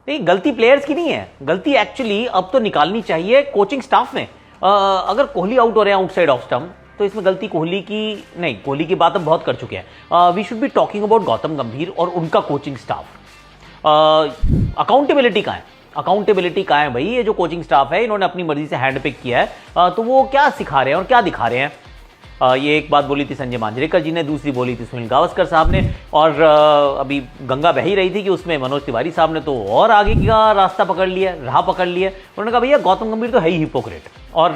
नहीं, गलती प्लेयर्स की नहीं है, गलती एक्चुअली अब तो निकालनी चाहिए कोचिंग स्टाफ में। अगर कोहली आउट हो रहे हैं आउटसाइड ऑफ स्टंप तो इसमें गलती कोहली की नहीं, कोहली की बात हम बहुत कर चुके हैं। We should be talking about Gautam Gambhir और उनका कोचिंग स्टाफ। अकाउंटेबिलिटी कहाँ है, अकाउंटेबिलिटी कहाँ है भाई? ये जो कोचिंग स्टाफ है इन्होंने अपनी मर्जी से हैंड पिक किया है, तो वो क्या सिखा रहे हैं और क्या दिखा रहे हैं? ये एक बात बोली थी संजय मांजरेकर जी ने, दूसरी बोली थी सुनील गावस्कर साहब ने, और अभी गंगा बह ही रही थी कि उसमें मनोज तिवारी साहब ने तो और आगे का रास्ता पकड़ लिया, राह पकड़ लिया। उन्होंने कहा भैया गौतम गंभीर तो है ही हिपोक्रेट, और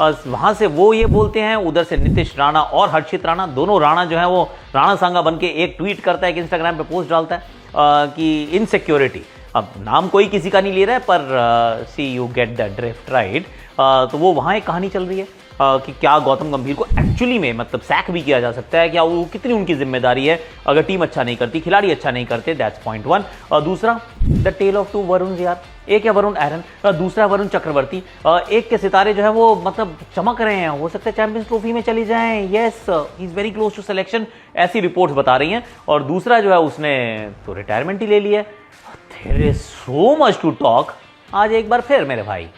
वहां से वो ये बोलते हैं, उधर से नीतीश राणा और हर्षित राणा, दोनों राणा जो है वो राणा सांगा बन के एक ट्वीट करता है, एक इंस्टाग्राम पे पोस्ट डालता है कि इनसिक्योरिटी, अब नाम कोई किसी का नहीं ले रहा है पर see you get the drift right. तो वो वहाँ एक कहानी चल रही है कि क्या गौतम गंभीर को एक्चुअली में मतलब सैक भी किया जा सकता है, क्या वो कितनी उनकी जिम्मेदारी है अगर टीम अच्छा नहीं करती, खिलाड़ी अच्छा नहीं करते, दैट्स पॉइंट वन। और दूसरा the tale of two Varun यार, एक है वरुण एरन, दूसरा वरुण चक्रवर्ती। एक के सितारे जो है वो मतलब चमक रहे हैं, हो सकता है चैंपियंस ट्रॉफी में चली जाएं, yes he is very close to selection, ऐसी रिपोर्ट्स बता रही हैं। और दूसरा जो है उसने तो रिटायरमेंट ही ले लिया। There is so much to talk आज एक बार फिर मेरे भाई।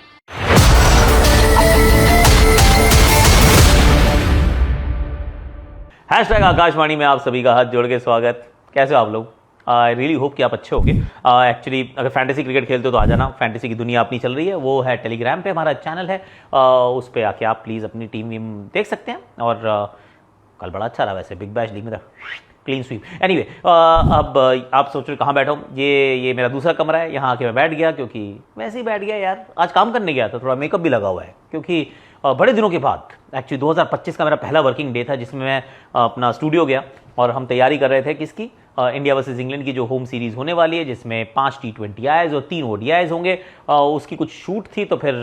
हैशटैग आकाशवाणी में आप सभी का हाथ जोड़ के स्वागत। कैसे हो आप लोग? आई रियली होप कि आप अच्छे होंगे। एक्चुअली अगर फैंटेसी क्रिकेट खेलते हो तो आ जाना, फैंटेसी की दुनिया अपनी चल रही है, वो है टेलीग्राम पे हमारा चैनल है, उस पर आके आप प्लीज़ अपनी टीम वीम देख सकते हैं। और कल बड़ा अच्छा रहा वैसे, बिग बैश लीग में क्लीन स्वीप। एनीवे, अब आप सोच रहे कहाँ बैठा हूँ, ये मेरा दूसरा कमरा है, यहाँ आके मैं बैठ गया क्योंकि वैसे ही बैठ गया यार, आज काम करने गया था, थोड़ा मेकअप भी लगा हुआ है क्योंकि बड़े दिनों के बाद एक्चुअली 2025 का मेरा पहला वर्किंग डे था जिसमें मैं अपना स्टूडियो गया और हम तैयारी कर रहे थे किसकी, इंडिया वर्सेस इंग्लैंड की जो होम सीरीज़ होने वाली है जिसमें 5 T20 आईज और 3 ODIs होंगे। उसकी कुछ शूट थी तो फिर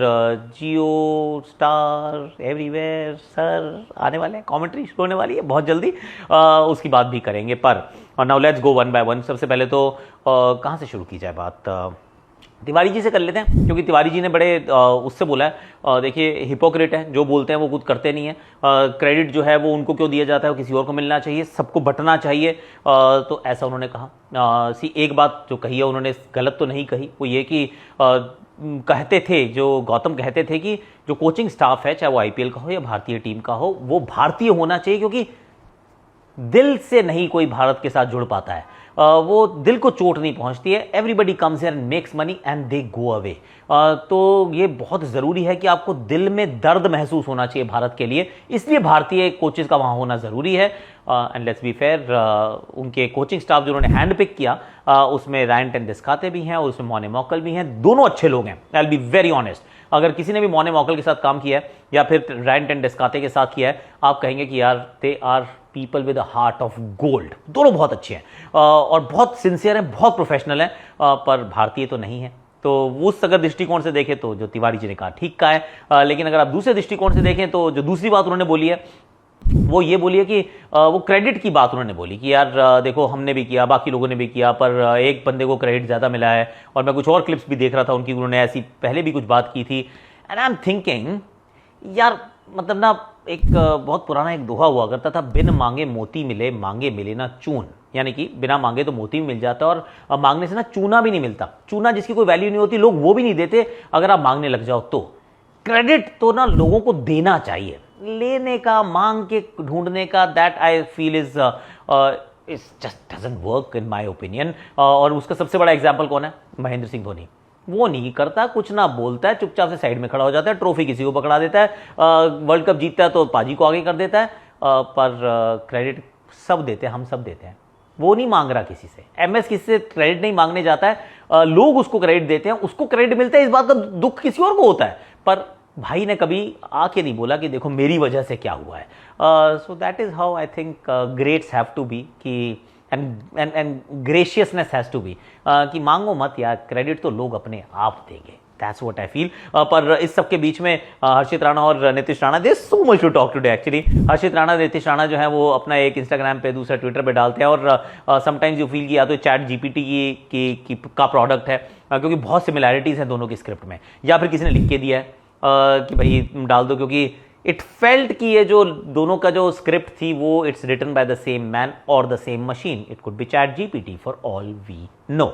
जियो स्टार एवरीवेयर सर आने वाले हैं, कॉमेंट्री शुरू होने वाली है बहुत जल्दी, उसकी बात भी करेंगे। पर now let's go one by one. सबसे पहले तो कहाँ से शुरू की जाए बात? तिवारी जी से कर लेते हैं क्योंकि तिवारी जी ने बड़े उससे बोला है, देखिए हिपोक्रेट है, जो बोलते हैं वो खुद करते नहीं है, क्रेडिट जो है वो उनको क्यों दिया जाता है, वो किसी और को मिलना चाहिए, सबको बंटना चाहिए, तो ऐसा उन्होंने कहा। एक बात जो कही है उन्होंने गलत तो नहीं कही, वो ये कि कहते थे, जो गौतम कहते थे कि जो कोचिंग स्टाफ है चाहे वो IPL का हो या भारतीय टीम का हो वो भारतीय होना चाहिए क्योंकि दिल से नहीं कोई भारत के साथ जुड़ पाता है, वो दिल को चोट नहीं पहुंचती है। Everybody comes here and makes money and they go away. तो ये बहुत ज़रूरी है कि आपको दिल में दर्द महसूस होना चाहिए भारत के लिए, इसलिए भारतीय कोचेस का वहाँ होना ज़रूरी है। एंड लेट्स बी फेयर, उनके कोचिंग स्टाफ जो उन्होंने हैंड पिक किया उसमें रायन टेंडुलकर भी हैं और उसमें मौने मौकल भी हैं, दोनों अच्छे लोग हैं। I will be very honest, अगर किसी ने भी मौने मौकल के साथ काम किया है या फिर रायन टेंडुलकर के साथ किया है, आप कहेंगे कि यार they are people with a heart of gold, दोनों बहुत अच्छे हैं और बहुत सिंसियर हैं, बहुत प्रोफेशनल हैं, पर भारतीय तो नहीं है। तो उस अगर दृष्टिकोण से देखें तो जो तिवारी जी ने कहा ठीक का है, लेकिन अगर आप दूसरे दृष्टिकोण से देखें तो जो दूसरी बात उन्होंने बोली है वो ये बोली है कि वो क्रेडिट की बात उन्होंने बोली कि यार देखो हमने भी किया, बाकी लोगों ने भी किया, पर एक बंदे को क्रेडिट ज़्यादा मिला है। और मैं कुछ और क्लिप्स भी देख रहा था उनकी, उन्होंने ऐसी पहले भी कुछ बात की थी। एंड आई एम थिंकिंग यार मतलब ना एक बहुत पुराना एक दोहा हुआ करता था, बिन मांगे मोती मिले, मांगे मिले ना चून, यानी कि बिना मांगे तो मोती भी मिल जाता है और मांगने से ना चूना भी नहीं मिलता। चूना जिसकी कोई वैल्यू नहीं होती लोग वो भी नहीं देते अगर आप मांगने लग जाओ तो। क्रेडिट तो ना लोगों को देना चाहिए, लेने का, मांग के ढूंढने का, that I feel is just doesn't work in my opinion. और उसका सबसे बड़ा एग्जांपल कौन है? महेंद्र सिंह धोनी। वो नहीं करता, कुछ ना बोलता है, चुपचाप से साइड में खड़ा हो जाता है, ट्रॉफी किसी को पकड़ा देता है, वर्ल्ड कप जीतता है तो पाजी को आगे कर देता है, पर क्रेडिट सब देते हैं, हम सब देते हैं। वो नहीं मांग रहा किसी से, MS किसी से क्रेडिट नहीं मांगने जाता है, लोग उसको क्रेडिट देते हैं, उसको क्रेडिट मिलता है, इस बात का दुख किसी और को होता है, पर भाई ने कभी आके नहीं बोला कि देखो मेरी वजह से क्या हुआ है। So that is how I think greats have to be key and graciousness has to be key मांगो मत यार, क्रेडिट तो लोग अपने आप देंगे। That's what I feel. पर इस सब के बीच में हर्षित राणा और Nitish Rana, there is so much to talk today actually. Harshit Rana, Nitish Rana जो है वो अपना एक इंस्टाग्राम पे, दूसरा ट्विटर पे डालते हैं और समटाइम्स यू फील कि या तो चैट GPT का प्रोडक्ट है, क्योंकि बहुत सिमिलैरिटीज हैं दोनों की स्क्रिप्ट में, या फिर किसी ने लिख के दिया है कि भाई तुम डाल दो, क्योंकि इट फेल्ट कि ये जो दोनों का जो स्क्रिप्ट थी वो it's written by the same man और the same machine. It could be chat GPT for all we know.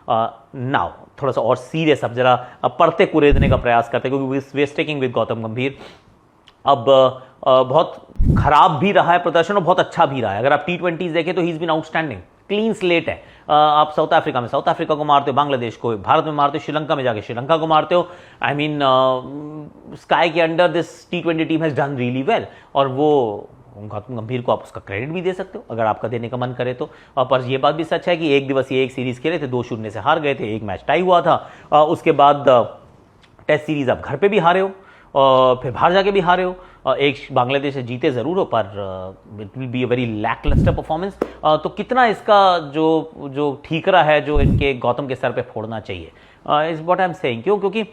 Now थोड़ा सा और सीरियस अब जरा पढ़ते कुरेदने का प्रयास करते हैं, क्योंकि we are sticking with Gautam Gambhir. अब बहुत खराब भी रहा है प्रदर्शन और बहुत अच्छा भी रहा है। अगर आप T20 देखें तो he is been outstanding, clean slate है। आप साउथ अफ्रीका में साउथ अफ्रीका को मारते हो, बांग्लादेश को भारत में मारते हो, श्रीलंका में जाके श्रीलंका को मारते हो। आई मीन स्काई के under this T20 team has done really well, और वो गौतम गंभीर को आप उसका क्रेडिट भी दे सकते हो अगर आपका देने का मन करे तो। पर यह बात भी सच है कि एक दिवसीय एक सीरीज खेले थे, 2-0 से हार गए थे, एक मैच टाई हुआ था। उसके बाद टेस्ट सीरीज आप घर पे भी हारे हो और फिर बाहर जाके भी हारे हो। एक बांग्लादेश से जीते जरूर हो, पर it will be a very lacklustre performance. तो कितना इसका जो ठीकरा है जो इनके गौतम के सर पे फोड़ना चाहिए, is what I am saying. क्यों? क्योंकि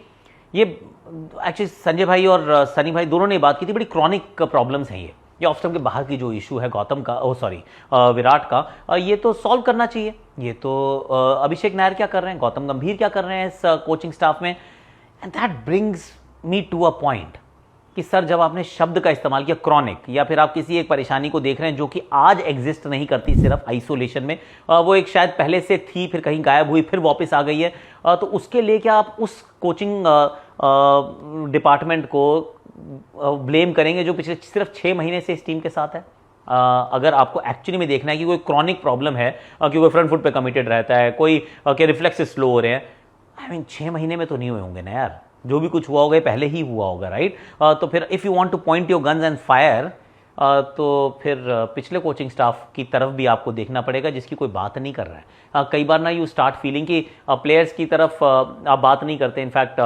ये एक्चुअली संजय भाई और सनी भाई दोनों ने बात की थी, बड़ी क्रॉनिक प्रॉब्लम्स हैं ये ऑफ स्टंप के बाहर की जो इशू है गौतम का, विराट का, ये तो सॉल्व करना चाहिए। ये तो अभिषेक नायर क्या कर रहे हैं, गौतम गंभीर क्या कर रहे हैं इस कोचिंग स्टाफ में। And that brings me to a point कि सर, जब आपने शब्द का इस्तेमाल किया क्रॉनिक, या फिर आप किसी एक परेशानी को देख रहे हैं जो कि आज एग्जिस्ट नहीं करती सिर्फ आइसोलेशन में, वो एक शायद पहले से थी, फिर कहीं गायब हुई, फिर वापस आ गई है, तो उसके लिए क्या आप उस कोचिंग डिपार्टमेंट को ब्लेम करेंगे जो पिछले सिर्फ 6 महीने से इस टीम के साथ है? अगर आपको एक्चुअली में देखना है कि कोई क्रॉनिक प्रॉब्लम है, कि कोई फ्रंट फुट पे कमिटेड रहता है, कोई के रिफ्लेक्सेस स्लो हो रहे हैं, आई मीन 6 महीने में तो नहीं हुए होंगे ना यार। जो भी कुछ हुआ होगा पहले ही हुआ होगा, राइट? तो फिर if you want two point your guns and fire, तो फिर पिछले कोचिंग स्टाफ की तरफ भी आपको देखना पड़ेगा, जिसकी कोई बात नहीं कर रहा है। कई बार ना यू स्टार्ट फीलिंग कि प्लेयर्स की तरफ आप बात नहीं करते। इनफैक्ट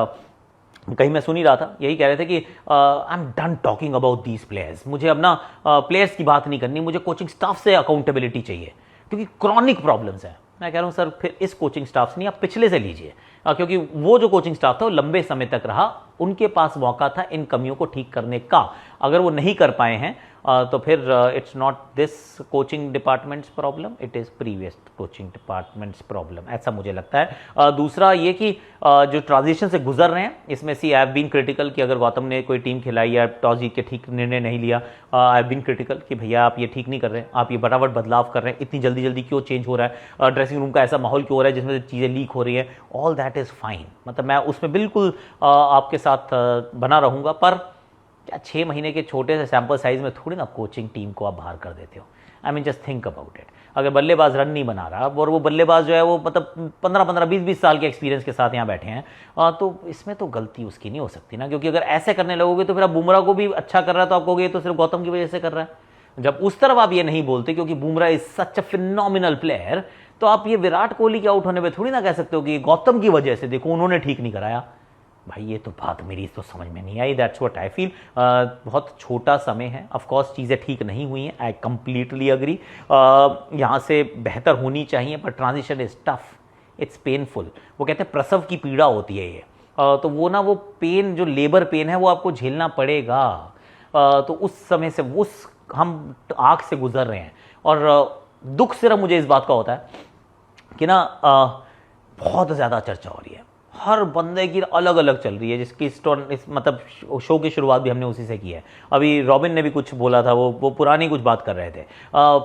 कहीं मैं सुन ही रहा था, यही कह रहे थे कि I am done talking about these players, मुझे अब ना प्लेयर्स की बात नहीं करनी, मुझे कोचिंग स्टाफ से अकाउंटेबिलिटी चाहिए, क्योंकि क्रॉनिक प्रॉब्लम्स हैं। मैं कह रहा हूँ सर, फिर इस कोचिंग स्टाफ से नहीं, आप पिछले से लीजिए, क्योंकि वो जो कोचिंग स्टाफ था वो लंबे समय तक रहा, उनके पास मौका था इन कमियों को ठीक करने का। अगर वो नहीं कर पाए हैं तो फिर it's not this coaching departments problem, it is previous coaching departments problem, ऐसा मुझे लगता है। दूसरा ये कि जो ट्रांजिशन से गुजर रहे हैं, इसमें सी आई हैव बीन क्रिटिकल कि अगर गौतम ने कोई टीम खिलाई या टॉस जीत के ठीक निर्णय नहीं लिया, आई हैव बीन क्रिटिकल कि भैया आप ये ठीक नहीं कर रहे हैं, आप ये फटाफट बदलाव कर रहे हैं, इतनी जल्दी जल्दी क्यों चेंज हो रहा है, ड्रेसिंग रूम का ऐसा माहौल क्यों हो रहा है जिसमें चीज़ें लीक हो रही है। ऑल दैट इज़ फाइन, मतलब मैं उसमें बिल्कुल आपके साथ बना रहूँगा। पर क्या 6 महीने के छोटे से सैंपल साइज में थोड़ी ना कोचिंग टीम को आप बाहर कर देते हो? I mean just think about it. अगर बल्लेबाज रन नहीं बना रहा और वो बल्लेबाज जो है वो मतलब 15-15, 20-20 साल के एक्सपीरियंस के साथ यहाँ बैठे हैं, तो इसमें तो गलती उसकी नहीं हो सकती ना, क्योंकि अगर ऐसे करने लगोगे तो फिर आप बुमराह को भी अच्छा कर रहा है तो आप कहोगे ये तो सिर्फ गौतम की वजह से कर रहा है। जब उस तरफ आप ये नहीं बोलते क्योंकि Bumrah is such a phenomenal player, तो आप ये विराट कोहली के आउट होने पर थोड़ी ना कह सकते हो कि गौतम की वजह से, देखो उन्होंने ठीक नहीं कराया। भाई ये तो बात मेरी तो समझ में नहीं आई। That's what I feel. बहुत छोटा समय है, ऑफ कोर्स चीज़ें ठीक नहीं हुई हैं, आई कंप्लीटली अग्री, यहाँ से बेहतर होनी चाहिए, पर transition is tough, it's painful. वो कहते हैं प्रसव की पीड़ा होती है ये, तो वो ना वो पेन जो लेबर पेन है वो आपको झेलना पड़ेगा। तो उस समय से उस हम आग से गुजर रहे हैं, और दुख सिर्फ मुझे इस बात का होता है कि ना बहुत ज़्यादा चर्चा हो रही है, हर बंदे की अलग अलग चल रही है, जिसकी मतलब शो की शुरुआत भी हमने उसी से की है। अभी रॉबिन ने भी कुछ बोला था, वो पुरानी कुछ बात कर रहे थे,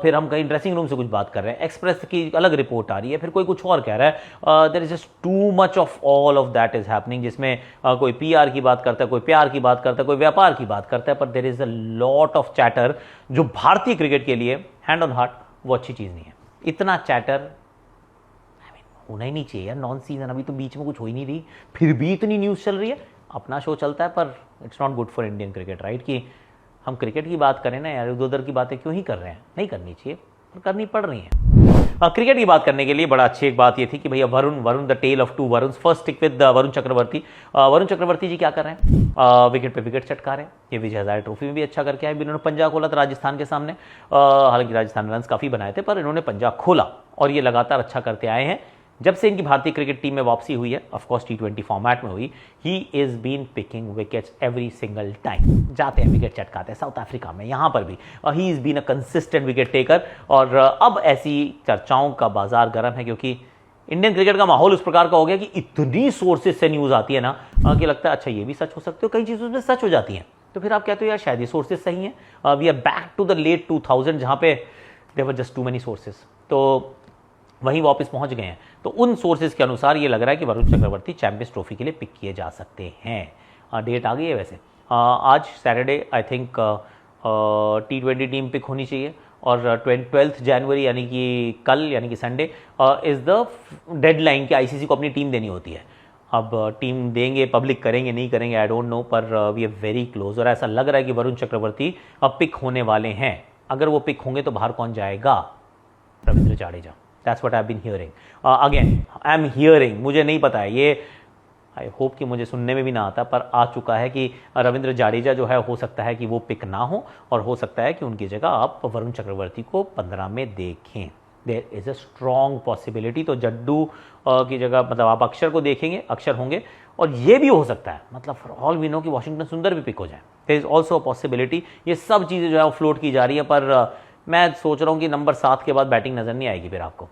फिर हम कहीं ड्रेसिंग रूम से कुछ बात कर रहे हैं, एक्सप्रेस की अलग रिपोर्ट आ रही है, फिर कोई कुछ और कह रहा है। There is just too much of all of that is happening, जिसमें कोई PR की बात करता है, कोई प्यार की बात करता है, कोई व्यापार की बात करता है, पर there is a lot of chatter जो भारतीय क्रिकेट के लिए हैंड ऑन हार्ट वो अच्छी चीज़ नहीं है। इतना चैटर होना ही नहीं चाहिए यार। नॉन सीजन, अभी तो बीच में कुछ हो ही नहीं रही, फिर भी इतनी न्यूज़ चल रही है। अपना शो चलता है, पर it's not good for Indian cricket, right? कि हम क्रिकेट की बात करें ना यार, इधर उधर की बातें क्यों ही कर रहे हैं? नहीं करनी चाहिए, पर करनी पड़ रही हैं। क्रिकेट की बात करने के लिए बड़ा अच्छी एक बात ये थी कि भैया Varun the tale of 2 Varun. First stick with Varun Chakravarthy. Varun Chakravarthy ji क्या कर रहे हैं? विकेट पे विकेट चटका रहे हैं। ये विजय हजारे ट्रॉफी में भी अच्छा करके आए। इन्होंने पंजा खोला था राजस्थान के सामने, हालांकि राजस्थान ने रन्स काफ़ी बनाए थे, पर इन्होंने पंजा खोला और ये लगातार अच्छा करते आए हैं। जब से इनकी भारतीय क्रिकेट टीम में वापसी हुई है, ऑफ कोर्स T20 फॉर्मेट में हुई, he is been picking wickets every single time. जाते हैं विकेट चटकाते हैं, साउथ अफ्रीका में, यहाँ पर भी he is been a consistent wicket taker. और अब ऐसी चर्चाओं का बाजार गर्म है, क्योंकि इंडियन क्रिकेट का माहौल उस प्रकार का हो गया कि इतनी सोर्सेज से न्यूज़ आती है ना कि लगता है अच्छा ये भी सच हो सकते हो, कई चीज़ों में सच हो जाती हैं। तो फिर आप कहते हो यार शायद ये सोर्सेज सही हैं। We are back to the late 2000 जहाँ पे there were just too many sources. तो वहीं वापस पहुंच गए हैं। तो उन सोर्सेज के अनुसार ये लग रहा है कि वरुण चक्रवर्ती चैंपियंस ट्रॉफी के लिए पिक किए जा सकते हैं। डेट आ गई है वैसे, आज Saturday I think T20 team pick होनी चाहिए, और 12 जनवरी यानी कि कल, यानी कि संडे इज़ द डेडलाइन कि आईसीसी को अपनी टीम देनी होती है। अब टीम देंगे, पब्लिक करेंगे नहीं करेंगे आई डोंट नो, पर वी आर वेरी क्लोज, और ऐसा लग रहा है कि वरुण चक्रवर्ती अब पिक होने वाले हैं। अगर वो पिक होंगे तो बाहर कौन जाएगा? Ravindra Jadeja. That's what I have been hearing. Again I am hearing, मुझे नहीं पता है, ये आई होप कि मुझे सुनने में भी ना आता, पर आ चुका है कि रविंद्र जाडेजा जो है हो सकता है कि वो पिक ना हो, और हो सकता है कि उनकी जगह आप वरुण चक्रवर्ती को 15 में देखें। There is a strong possibility. तो जड्डू की जगह मतलब आप अक्षर को देखेंगे, अक्षर होंगे, और ये भी हो सकता है मतलब फॉर ऑल वी नो कि वाशिंगटन सुंदर भी पिक हो जाए। There is also a possibility. ये सब चीज़ें जो है वो फ्लोट की जा रही है, पर मैं सोच रहा हूँ कि नंबर 7 के बाद बैटिंग नज़र नहीं आएगी फिर आपको।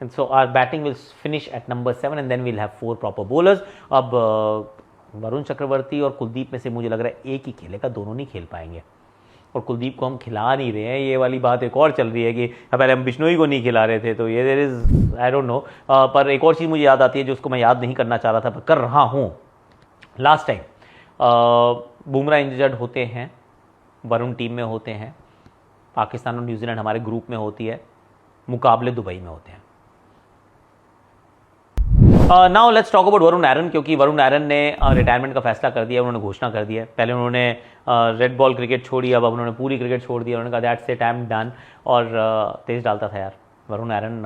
And so our batting will finish at number 7 and then we'll have 4 proper bowlers. अब वरुण चक्रवर्ती और कुलदीप में से मुझे लग रहा है एक ही खेलेगा, दोनों नहीं खेल पाएंगे, और कुलदीप को हम खिला नहीं रहे हैं। ये वाली बात एक और चल रही है कि पहले हम बिश्नोई को नहीं खिला रहे थे, तो ये there is I don't know. पर एक और चीज़ मुझे याद आती है जो उसको मैं याद नहीं करना चाह रहा था पर कर रहा हूँ। लास्ट टाइम बुमराह इंजर्ड होते हैं, वरुण टीम में होते हैं, पाकिस्तान और न्यूजीलैंड हमारे ग्रुप में होती है, मुकाबले दुबई में होते हैं। Now let's talk about Varun Aaron, क्योंकि वरुण एरन ने रिटायरमेंट का फैसला कर दिया, उन्होंने घोषणा कर दिया है। पहले उन्होंने रेड बॉल क्रिकेट छोड़ी, अब उन्होंने पूरी क्रिकेट छोड़ दिया। उन्होंने कहा that's it, I am done. और तेज डालता था यार वरुण एरन,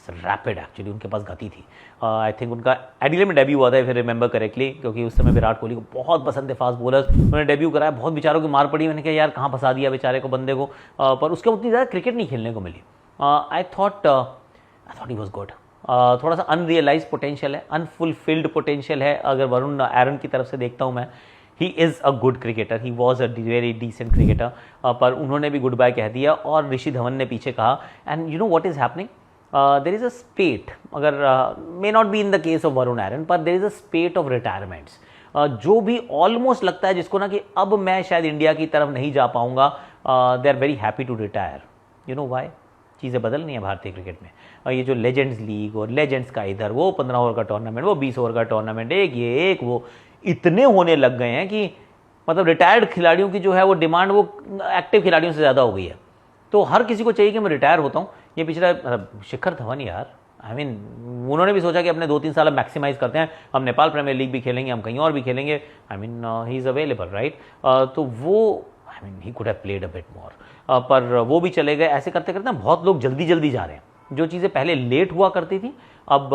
रैपिड एक्चुअली, उनके पास गति थी। आई थिंक उनका एडिलेड में डेब्यू हुआ था, फिर रिमेंबर करेक्टली, क्योंकि उस समय विराट कोहली को बहुत पसंद थे फास्ट बॉलर्स। उन्होंने डेब्यू कराया, बहुत बेचारों की मार पड़ी। मैंने कहा यार कहाँ फंसा दिया बेचारे को, बंदे को। पर उसके उतनी ज़्यादा क्रिकेट नहीं खेलने को मिली। I thought he was good. थोड़ा सा अनरियलाइज पोटेंशियल है, अनफुलफिल्ड पोटेंशियल है अगर वरुण एरन की तरफ से देखता हूँ मैं। He is a good cricketer, he was a very decent cricketer, पर उन्होंने भी गुड बाय कह दिया और ऋषि धवन ने पीछे कहा। And you know what is happening, there is a spate, अगर may not be in the case of Varun Aaron, पर there is a spate of retirements जो भी ऑलमोस्ट लगता है जिसको ना कि अब मैं शायद इंडिया की तरफ नहीं जा पाऊंगा। They are very happy to retire. You know why? चीज़ें बदल रही हैं भारतीय क्रिकेट में। ये जो लेजेंड्स लीग और लेजेंड्स का इधर वो 15 ओवर का टूर्नामेंट, वो 20 ओवर का टूर्नामेंट, एक वो इतने होने लग गए हैं कि मतलब रिटायर्ड खिलाड़ियों की जो है वो डिमांड वो एक्टिव खिलाड़ियों से ज़्यादा हो गई है। तो हर किसी को चाहिए कि मैं रिटायर होता हूँ। ये पिछला शिखर धवन यार, आई मीन उन्होंने भी सोचा कि अपने 2-3 साल मैक्सिमाइज करते हैं, हम नेपाल प्रीमियर लीग भी खेलेंगे, हम कहीं और भी खेलेंगे। I mean he is available right. तो वो I mean he could have played a bit more, पर वो भी चले गए। ऐसे करते करते बहुत लोग जल्दी जल्दी जा रहे हैं। जो चीज़ें पहले लेट हुआ करती थी अब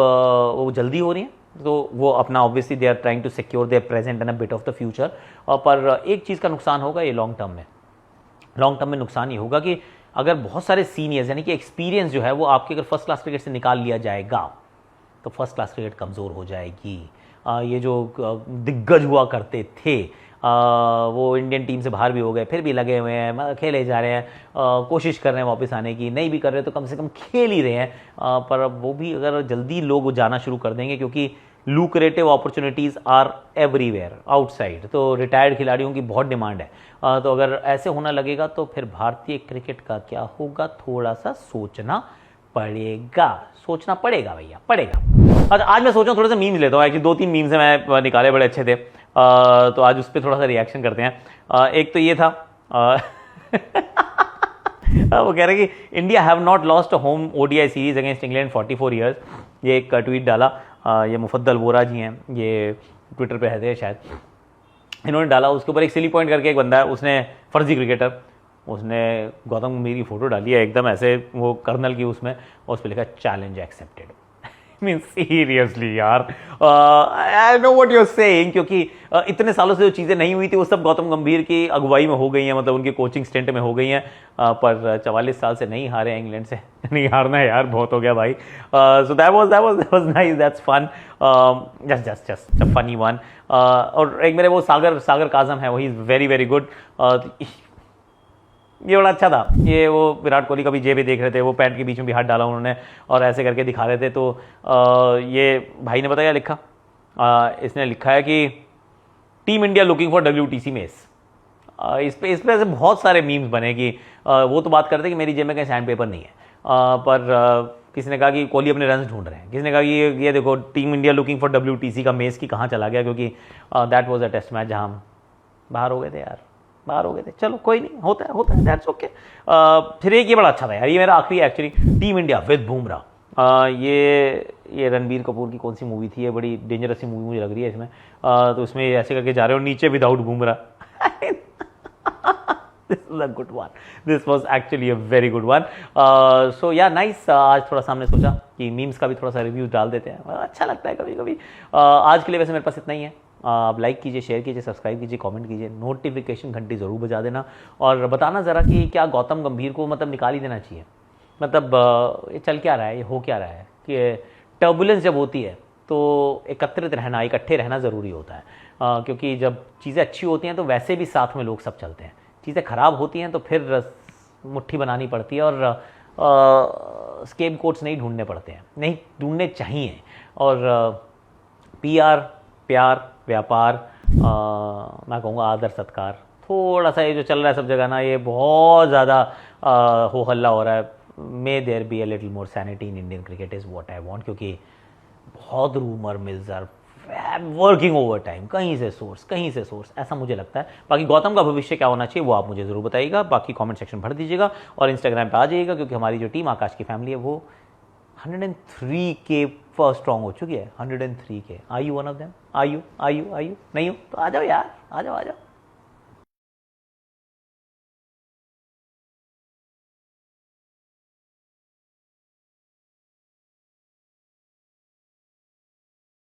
वो जल्दी हो रही हैं। तो वो अपना obviously they are trying to secure their present and a bit of the future. पर एक चीज़ का नुकसान होगा ये लॉन्ग टर्म में नुकसान ये होगा कि अगर बहुत सारे सीनियर्स यानी कि एक्सपीरियंस जो है वो आपके अगर फर्स्ट क्लास क्रिकेट से निकाल लिया जाएगा तो फर्स्ट क्लास क्रिकेट कमज़ोर हो जाएगी। ये जो दिग्गज हुआ करते थे वो इंडियन टीम से बाहर भी हो गए, फिर भी लगे हुए हैं, खेले जा रहे हैं, कोशिश कर रहे हैं वापस आने की, नहीं भी कर रहे तो कम से कम खेल ही रहे हैं। पर अब वो भी अगर जल्दी लोग जाना शुरू कर देंगे, क्योंकि lucrative opportunities are everywhere outside, तो रिटायर्ड खिलाड़ियों की बहुत डिमांड है। तो अगर ऐसे होना लगेगा तो फिर भारतीय क्रिकेट का क्या होगा, थोड़ा सा सोचना पड़ेगा भैया, पड़ेगा। अच्छा, आज मैं सोच रहा हूँ थोड़ा सा मीम्स लेता हूँ। एक्चुअली 2-3 मीम्स मैं निकाले, बड़े अच्छे थे। तो आज उस पर थोड़ा सा रिएक्शन करते हैं। एक तो ये था वो कह रहे कि India have not lost a home ODI series against England 44 years. ये एक ट्वीट डाला, ये मुफद्दल वोरा जी हैं, ये ट्विटर पे रहते हैं शायद, इन्होंने डाला। उसके ऊपर एक सिली पॉइंट करके एक बंदा है, उसने फर्जी क्रिकेटर, उसने गौतम गंभीर की फोटो डाली है एकदम ऐसे वो कर्नल की उसमें, और उस पर लिखा चैलेंज एक्सेप्टेड। मीन सीरियसली यार, I know what you are saying, क्योंकि इतने सालों से जो चीज़ें नहीं हुई थी वो सब गौतम गंभीर की अगुवाई में हो गई हैं, मतलब उनके कोचिंग स्टेंट में हो गई हैं। पर 44 साल से नहीं हारे इंग्लैंड से, नहीं हारना है यार, बहुत हो गया भाई। So that was nice, that's fun, just a funny one. और एक मेरे वो सागर काजम है, वो he is very very good. ये बड़ा अच्छा था। ये वो विराट कोहली का भी जेब देख रहे थे, वो पैंट के बीच में भी हाथ डाला उन्होंने और ऐसे करके दिखा रहे थे। तो ये भाई ने पता क्या लिखा, इसने लिखा है कि team India looking for WTC mess. इस पे ऐसे बहुत सारे मीम्स बने कि वो तो बात करते कि मेरी जेब में कहीं सैंड पेपर नहीं है, पर किसी ने कहा कि कोहली अपने रन ढूंढ रहे हैं, किसी ने कहा कि ये देखो team India looking for WTC का मेस की कहाँ चला गया, क्योंकि that was a test match जहाँ हम बाहर हो गए थे यार, बाहर हो गए थे। चलो कोई नहीं, होता है, दैट्स ओके। फिर एक ये बड़ा अच्छा था यार, ये मेरा आखिरी actually, team India with Bumrah. ये रणबीर कपूर की कौन सी मूवी थी, ये बड़ी डेंजरस सी मूवी मुझे लग रही है इसमें। तो इसमें ऐसे करके जा रहे हो नीचे without Bumrah. This was a good one. This was actually a very good one. So yeah, nice. आज थोड़ा सा हमने सोचा कि मीम्स का भी थोड़ा सा रिव्यू डाल देते हैं, अच्छा लगता है कभी कभी। आज के लिए वैसे मेरे पास इतना ही है। आप लाइक कीजिए, शेयर कीजिए, सब्सक्राइब कीजिए, कमेंट कीजिए, नोटिफिकेशन घंटी ज़रूर बजा देना, और बताना ज़रा कि क्या गौतम गंभीर को मतलब निकाल ही देना चाहिए। मतलब ये चल क्या रहा है, ये हो क्या रहा है कि टर्बुलेंस जब होती है तो एकत्रित रहना, इकट्ठे रहना ज़रूरी होता है। क्योंकि जब चीज़ें अच्छी होती हैं तो वैसे भी साथ में लोग सब चलते हैं, चीज़ें ख़राब होती हैं तो फिर मुट्ठी बनानी पड़ती है, और स्केप कोट्स नहीं ढूंढने पड़ते हैं, नहीं ढूंढने चाहिए। और PR, प्यार, व्यापार, मैं कहूँगा आदर सत्कार, थोड़ा सा ये जो चल रहा है सब जगह ना, ये बहुत ज़्यादा हो हल्ला हो रहा है। May there be a little more sanity in Indian cricket is what I want, क्योंकि बहुत rumour mills are working over time, कहीं से सोर्स, ऐसा मुझे लगता है। बाकी गौतम का भविष्य क्या होना चाहिए वो आप मुझे ज़रूर बताइएगा, बाकी कमेंट सेक्शन भर दीजिएगा, और इंस्टाग्राम पे आ जाइएगा, क्योंकि हमारी जो टीम आकाश की फैमिली है वो 103K पर स्ट्रॉन्ग हो चुकी है। 103K। Are you one of them? Are you नहीं हो तो आ जाओ यार, आ जाओ।